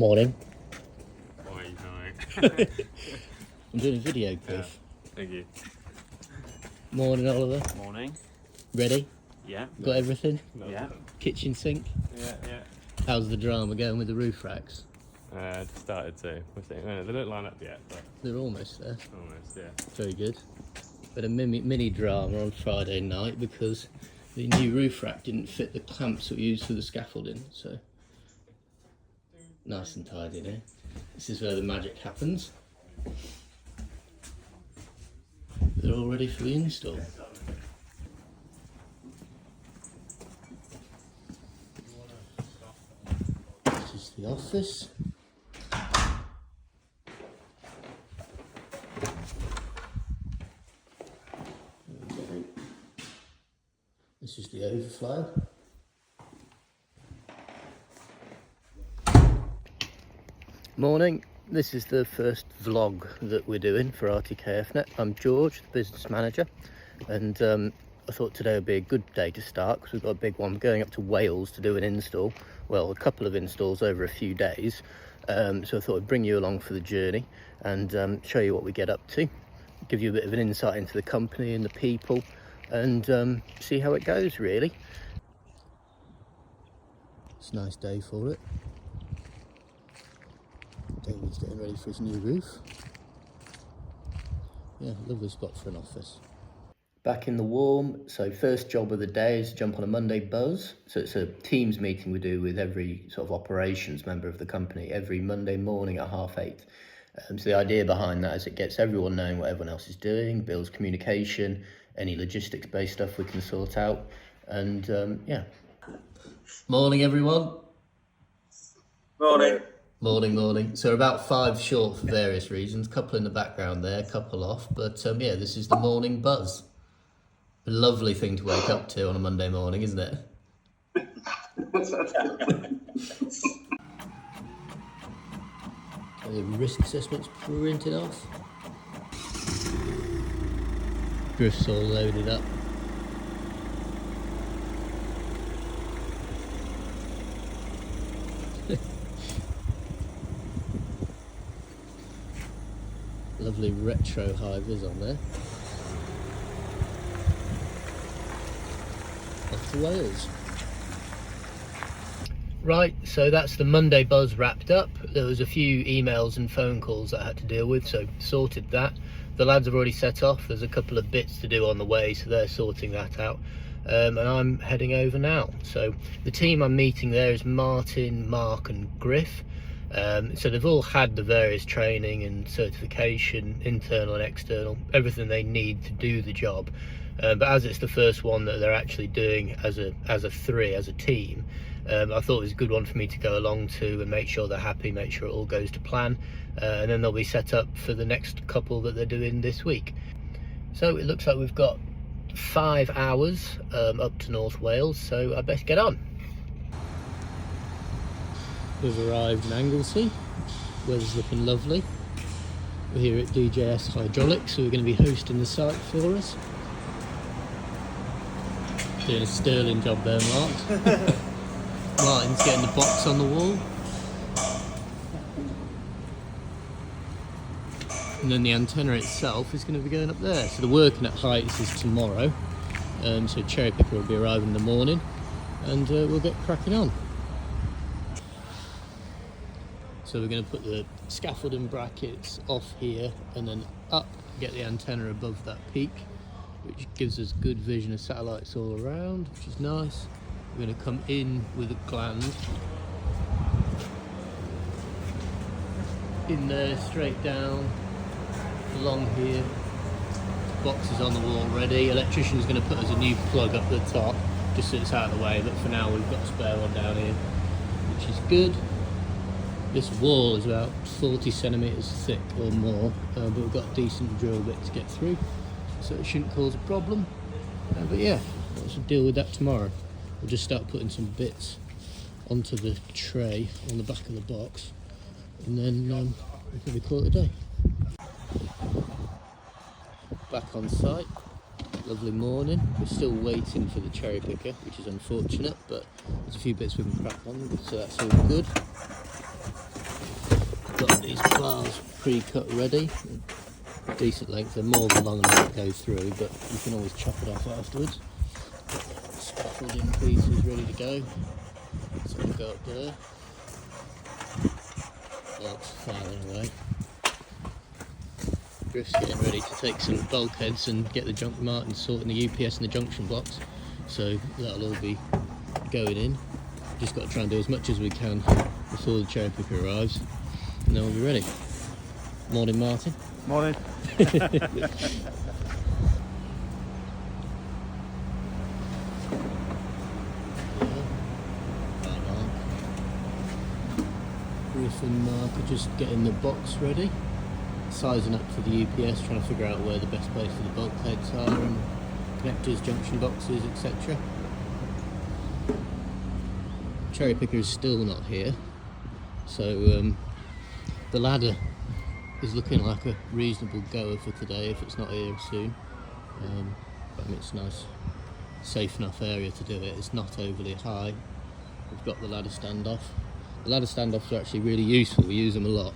Morning. Why are you doing? I'm doing a video, Chris. Yeah, thank you. Morning, Oliver. Morning. Ready? Yeah. Got everything? Yeah. Kitchen sink? Yeah, yeah. How's the drama going with the roof racks? Started to. We're seeing. They don't line up yet, but They're almost there. almost, yeah. Very good. But a mini drama on Friday night because the new roof rack didn't fit the clamps that we used for the scaffolding, so nice and tidy now. This is where the magic happens. They're all ready for the install. This is the office. Okay. This is the overflow. Morning. This is the first vlog that we're doing for RTKFnet. I'm George, the business manager, and I thought today would be a good day to start because we've got a big one going up to Wales to do an install. Well, a couple of installs over a few days. So I thought I'd bring you along for the journey and show you what we get up to, give you a bit of an insight into the company and the people, and see how it goes really. It's a nice day for it. David's getting ready for his new roof. Yeah, lovely spot for an office. Back in the warm, so first job of the day is to jump on a Monday buzz. So it's a Teams meeting we do with every sort of operations member of the company every Monday morning at 8:30. So the idea behind that is it gets everyone knowing what everyone else is doing, builds communication, any logistics based stuff we can sort out, and yeah. Morning everyone. Morning. Morning. So we're about 5 short for various reasons. Couple in the background there, couple off. But yeah, this is the morning buzz. A lovely thing to wake up to on a Monday morning, isn't it? The risk assessment's printed off. Drift's all loaded up. Lovely retro high-vis on there. Off to Wales. Right, so that's the Monday buzz wrapped up. There was a few emails and phone calls that I had to deal with, so sorted that. The lads have already set off. There's a couple of bits to do on the way, so they're sorting that out. And I'm heading over now. So the team I'm meeting there is Martin, Mark and Griff. So they've all had the various training and certification, internal and external, everything they need to do the job. But as it's the first one that they're actually doing as a team, I thought it was a good one for me to go along to and make sure they're happy, make sure it all goes to plan, and then they'll be set up for the next couple that they're doing this week. So it looks like we've got 5 hours up to North Wales, so I best get on. We've arrived in Anglesey. Weather's looking lovely. We're here at DJS Hydraulics, so we're going to be hosting the site for us. Doing a sterling job there, Mark. Martin's getting the box on the wall. And then the antenna itself is going to be going up there. So the working at heights is tomorrow. So cherry picker will be arriving in the morning, and we'll get cracking on. So we're going to put the scaffolding brackets off here and then up, get the antenna above that peak, which gives us good vision of satellites all around, which is nice. We're going to come in with a gland. In there, straight down, along here. Box is on the wall ready. Electrician's going to put us a new plug up the top, just so it's out of the way, but for now we've got a spare one down here, which is good. This wall is about 40 centimetres thick or more, but we've got a decent drill bit to get through, so it shouldn't cause a problem. But yeah, let's deal with that tomorrow. We'll just start putting some bits onto the tray on the back of the box, and then we can be called a day. Back on site, lovely morning. We're still waiting for the cherry picker, which is unfortunate, but there's a few bits we can crack on, so that's all good. these bars pre-cut ready. Decent length, they're more than long enough to go through, but you can always chop it off afterwards. Scaffold in pieces ready to go. So we'll go up there. That's fine anyway. Griff's getting ready to take some bulkheads and get the Martin sorting the UPS and the junction blocks. So that'll all be going in. Just got to try and do as much as we can before the cherry picker arrives, and then we'll be ready. Morning, Martin. Morning. Griff and Mark are just getting the box ready, sizing up for the UPS, trying to figure out where the best place for the bulkheads are and connectors, junction boxes, etc. Cherry picker is still not here, so the ladder is looking like a reasonable goer for today if it's not here soon. But I mean, it's a nice, safe enough area to do it. It's not overly high. We've got the ladder standoff. The ladder standoffs are actually really useful. We use them a lot.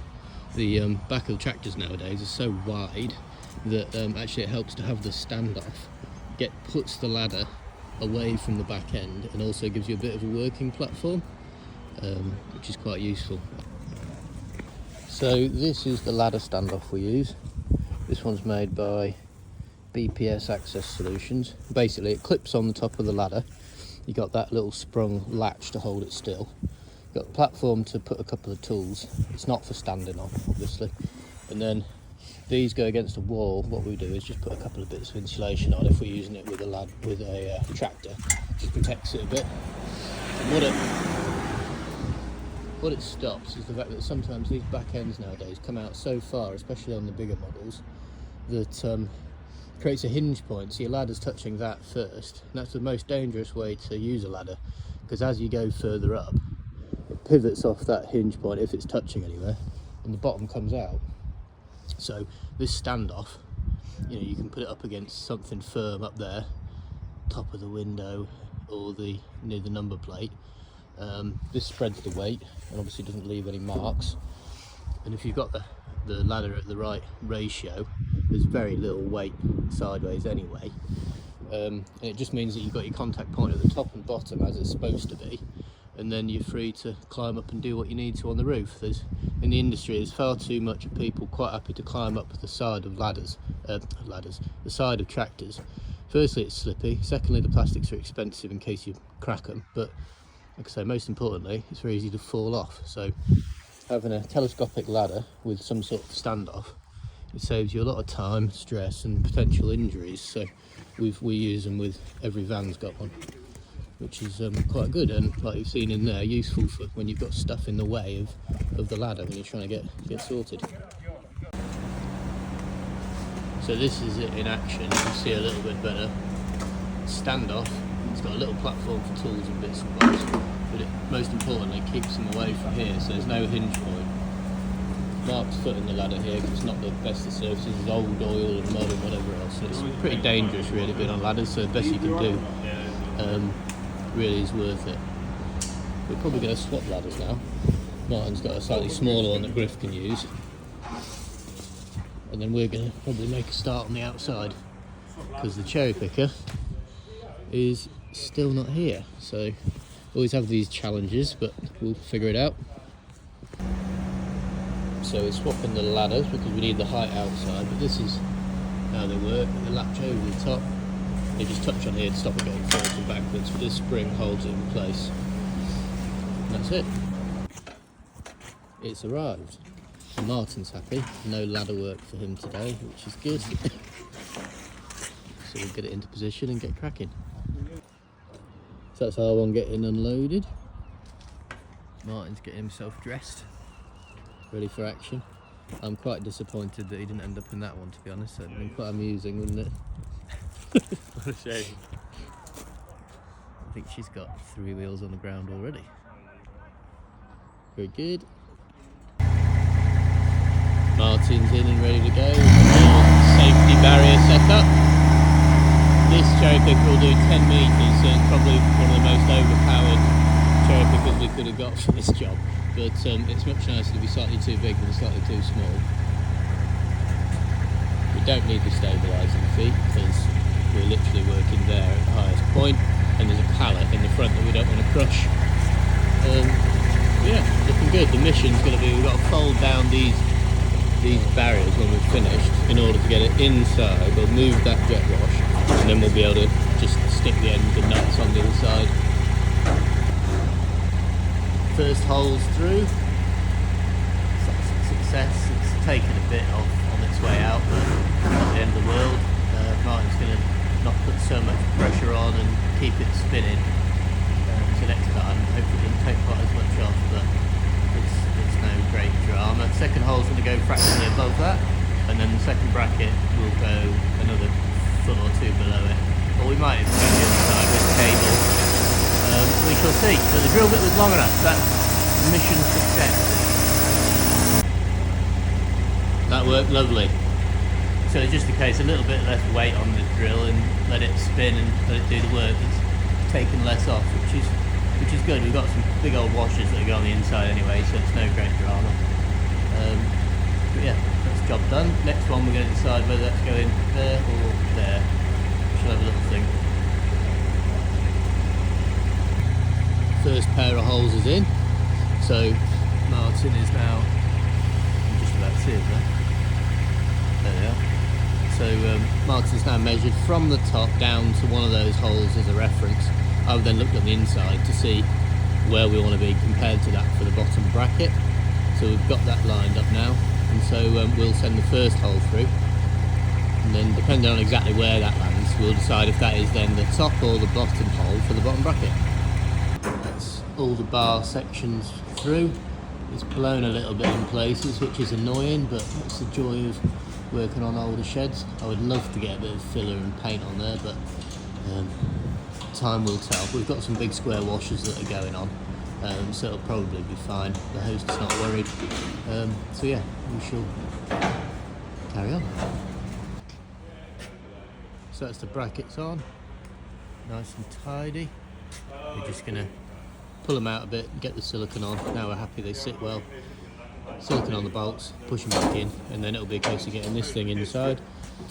The back of the tractors nowadays are so wide that actually it helps to have the standoff. Puts the ladder away from the back end and also gives you a bit of a working platform, which is quite useful. So this is the ladder standoff we use. This one's made by BPS Access Solutions. Basically it clips on the top of the ladder. You got that little sprung latch to hold it still. You've got the platform to put a couple of tools. It's not for standing on, obviously. And then these go against a wall. What we do is just put a couple of bits of insulation on if we're using it with a tractor. Just protects it a bit. And what it stops is the fact that sometimes these back ends nowadays come out so far, especially on the bigger models, that creates a hinge point, so your ladder's touching that first. And that's the most dangerous way to use a ladder, because as you go further up, it pivots off that hinge point if it's touching anywhere, and the bottom comes out. So this standoff, you can put it up against something firm up there, top of the window or near the number plate. This spreads the weight and obviously doesn't leave any marks. And if you've got the ladder at the right ratio, there's very little weight sideways anyway. And it just means that you've got your contact point at the top and bottom as it's supposed to be. And then you're free to climb up and do what you need to on the roof. In the industry, there's far too much of people quite happy to climb up the side of the side of tractors. Firstly, it's slippy. Secondly, the plastics are expensive in case you crack them. But like I say, most importantly, it's very easy to fall off. So having a telescopic ladder with some sort of standoff, it saves you a lot of time, stress, and potential injuries. So we use them with every van's got one, which is quite good, and like you've seen in there, useful for when you've got stuff in the way of the ladder when you're trying to get sorted. So this is it in action. You can see a little bit better. Standoff. It's got a little platform for tools and bits and bobs, but it most importantly keeps them away from here, so there's no hinge point. Mark's footing the ladder here because it's not the best of surfaces. There's old oil and mud and whatever else. So it's pretty dangerous really being on ladders, so the best you can do really is worth it. We're probably going to swap ladders now. Martin's got a slightly smaller one that Griff can use, and then we're going to probably make a start on the outside because the cherry picker is still not here. So always have these challenges, but we'll figure it out. So we're swapping the ladders because we need the height outside, but this is how they work. They latch over the top. They just touch on here to stop it going forwards and backwards, but this spring holds it in place. And that's it. It's arrived. Martin's happy. No ladder work for him today, which is good. So we'll get it into position and get cracking. So that's our one getting unloaded. Martin's getting himself dressed, ready for action. I'm quite disappointed that he didn't end up in that one, to be honest. That'd been quite amusing, wouldn't it? What a shame. I think she's got 3 wheels on the ground already. Very good. Martin's in and ready to go. Safety barrier set up. This cherry picker will do 10 metres, so it's probably one of the most overpowered cherry pickers we could have got for this job. but it's much nicer to be slightly too big than slightly too small. We don't need the stabilising feet because we're literally working there at the highest point, and there's a pallet in the front that we don't want to crush. Yeah, looking good. The mission's going to be, we've got to fold down these barriers when we've finished in order to get it inside. We'll move that jet wash and then we'll be able to just stick the ends and nuts on the other side. First hole's through. That's a success. It's taken a bit off on its way out, but not the end of the world. Martin's going to not put so much pressure on and keep it spinning. So next time, hopefully it doesn't take quite as much off, but it's no great drama. Second hole's going to go fractionally above that, and then the second bracket will go another foot or two below it. Or we might even go the other side with cable. We shall see. So the drill bit was long enough. That's mission success. That worked lovely. So it's just a case, a little bit less weight on the drill and let it spin and let it do the work. It's taken less off, which is good. We've got some big old washers that go on the inside anyway, so it's no great drama. But yeah, that's the job done. Next one we're going to decide whether that's going there or there. We'll have a little think. First pair of holes is in, so Martin is now, I'm just about to see it there. There they are. So Martin's now measured from the top down to one of those holes as a reference. I would then look on the inside to see where we want to be compared to that for the bottom bracket. So we've got that lined up now, and so we'll send the first hole through, and then depending on exactly where that lands, we'll decide if that is then the top or the bottom hole for the bottom bracket. That's all the bar sections through. It's blown a little bit in places, which is annoying, but that's the joy of working on older sheds. I would love to get a bit of filler and paint on there, but time will tell. We've got some big square washers that are going on, so it'll probably be fine. The host's not worried. So yeah, we shall carry on. So that's the brackets on, nice and tidy. We're just going to pull them out a bit and get the silicone on. Now we're happy they sit well. Silicone on the bolts, push them back in, and then it'll be a case of getting this thing inside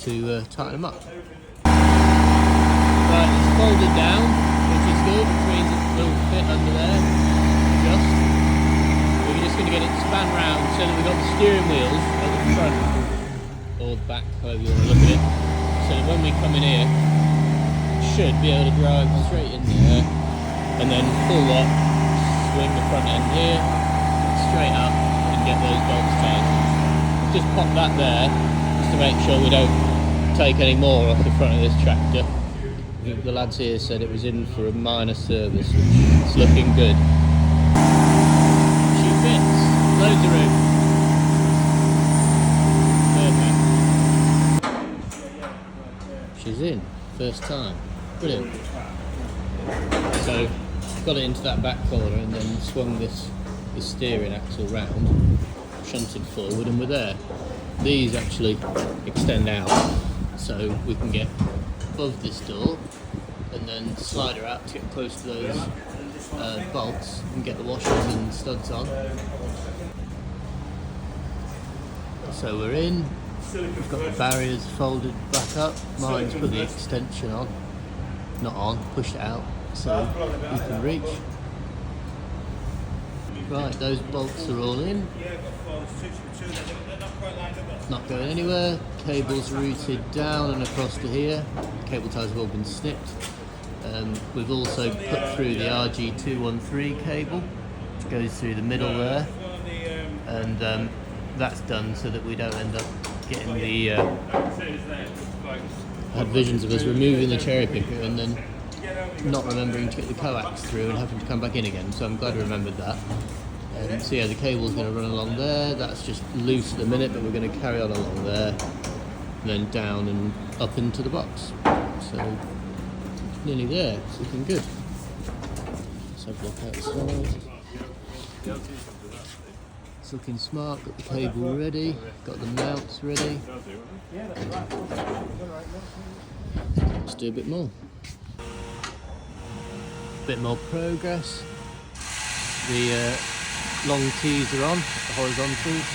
to tighten them up. Right, it's folded down, which is good, which means it will fit under there, just. We're just going to get it span round so that we've got the steering wheels at the front, or the back, however you want to look at it, so that when we come in here, it should be able to drive straight in there, and then pull up, swing the front end here, straight up, and get those bolts tight. Just pop that there, just to make sure we don't take any more off the front of this tractor. The lads here said it was in for a minor service, which is looking good. She fits, loads of room. Perfect. She's in, first time. Brilliant. So, got it into that back corner and then swung this steering axle round, shunted forward, and we're there. These actually extend out, so we can get above this door and then slide her out to get close to those bolts and get the washers and studs on. So we're in, we've got the barriers folded back up. Mine's put the extension on, not on, pushed it out so we can reach. Right, those bolts are all in. Not going anywhere. Cables routed down and across to here. Cable ties have all been snipped. We've also put through the RG213 cable, which goes through the middle there, and that's done so that we don't end up getting the. I had visions of us removing the cherry picker and then not remembering to get the coax through and having to come back in again. So I'm glad I remembered that. So yeah, the cable's going to run along there. That's just loose at the minute, but we're going to carry on along there, and then down and up into the box. So nearly there. It's looking good. Let's have a look outside. It's looking smart. Got the cable ready. Got the mounts ready. Let's do a bit more. Bit more progress. The long T's are on, the horizontals,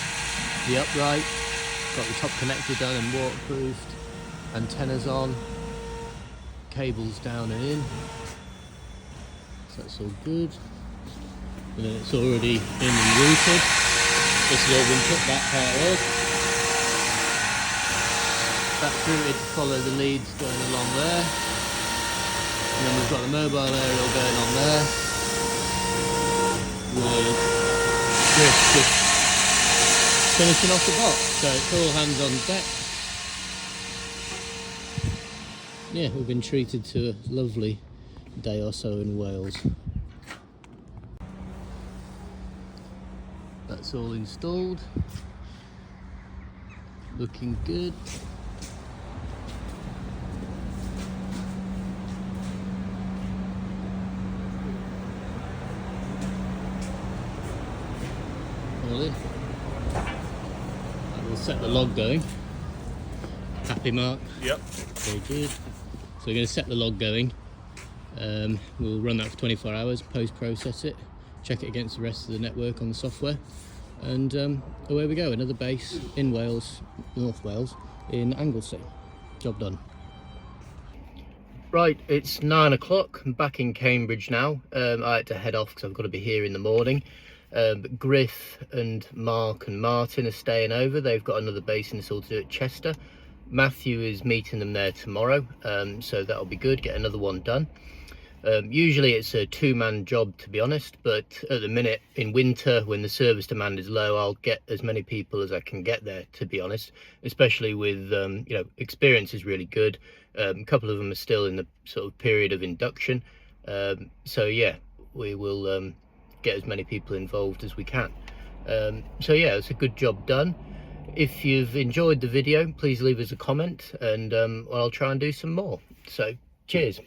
the upright, got the top connector done and waterproofed, antennas on, cables down and in, so that's all good. And then it's already in and routed. This has all been put back how it was. That's routed to follow the leads going along there. And then we've got the mobile aerial going on there. With Griff just finishing off the box. So it's all hands on deck. Yeah, we've been treated to a lovely day or so in Wales. That's all installed. Looking good. All in. We'll set the log going. Happy, Mark? Yep. Very good. So we're going to set the log going. We'll run that for 24 hours, post-process it, check it against the rest of the network on the software, and away we go. Another base in Wales, North Wales, in Anglesey. Job done. Right, it's 9 o'clock. I'm back in Cambridge now. I had to head off because I've got to be here in the morning. But Griff and Mark and Martin are staying over. They've got another base install to do at Chester. Matthew is meeting them there tomorrow, so that'll be good, get another one done. Usually it's a two-man job, to be honest, but at the minute in winter when the service demand is low, I'll get as many people as I can get there, to be honest, especially with you know, experience is really good. A couple of them are still in the sort of period of induction, so yeah, we will get as many people involved as we can. So yeah, it's a good job done. If you've enjoyed the video, please leave us a comment, and I'll try and do some more. So cheers.